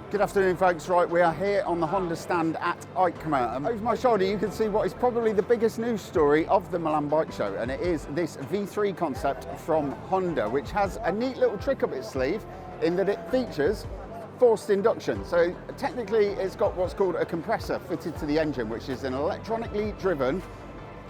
Good afternoon folks, right, we are here on the Honda stand at EICMA. Over my shoulder you can see what is probably the biggest news story of the Milan Bike Show, and it is this V3 concept from Honda, which has a neat little trick up its sleeve in that it features forced induction. So technically it's got what's called a compressor fitted to the engine, which is an electronically driven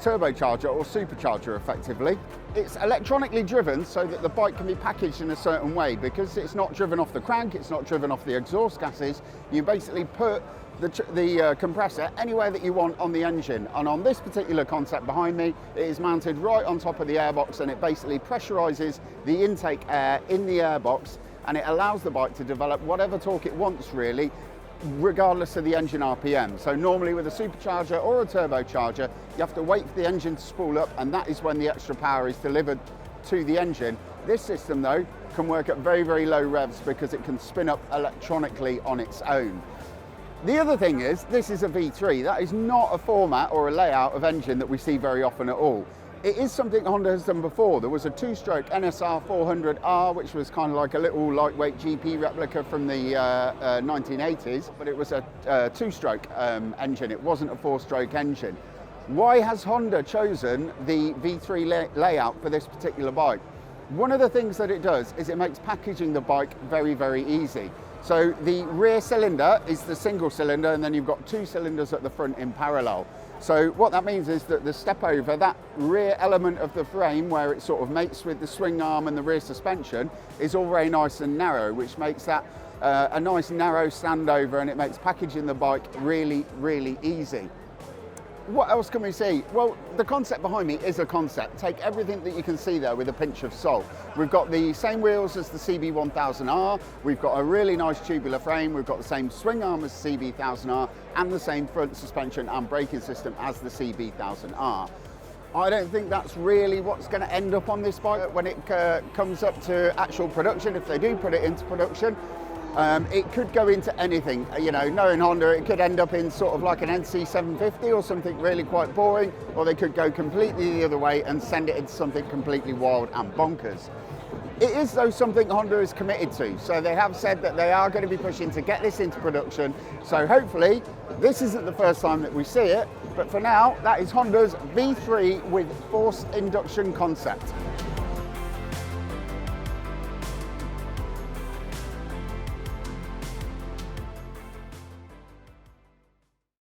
turbocharger or supercharger effectively. It's electronically driven so that the bike can be packaged in a certain way, because it's not driven off the crank, it's not driven off the exhaust gases. You basically put the compressor anywhere that you want on the engine, and on this particular concept behind me, it is mounted right on top of the airbox, and it basically pressurizes the intake air in the airbox, and it allows the bike to develop whatever torque it wants really, regardless of the engine RPM. So normally with a supercharger or a turbocharger, you have to wait for the engine to spool up, and that is when the extra power is delivered to the engine. This system though can work at very, very low revs because it can spin up electronically on its own. The other thing is, this is a V3. That is not a format or a layout of engine that we see very often at all. It is something Honda has done before. There was a two-stroke NSR 400R, which was kind of like a little lightweight GP replica from the 1980s, but it was a two-stroke engine. It wasn't a four-stroke engine. Why has Honda chosen the V3 layout for this particular bike? One of the things that it does is it makes packaging the bike very, very easy. So the rear cylinder is the single cylinder, and then you've got two cylinders at the front in parallel. So what that means is that the step over, that rear element of the frame where it sort of mates with the swing arm and the rear suspension, is all very nice and narrow, which makes that a nice narrow standover, and it makes packaging the bike really, really easy. What else can we see? Well, the concept behind me is a concept. Take everything that you can see there with a pinch of salt. We've got the same wheels as the CB1000R, we've got a really nice tubular frame, we've got the same swing arm as the CB1000R, and the same front suspension and braking system as the CB1000R. I don't think that's really what's going to end up on this bike when it comes up to actual production, if they do put it into production. It could go into anything, you know, knowing Honda, it could end up in sort of like an NC750 or something really quite boring, or they could go completely the other way and send it into something completely wild and bonkers. It is though something Honda is committed to, so they have said that they are going to be pushing to get this into production, so hopefully this isn't the first time that we see it, but for now that is Honda's V3 with forced induction concept.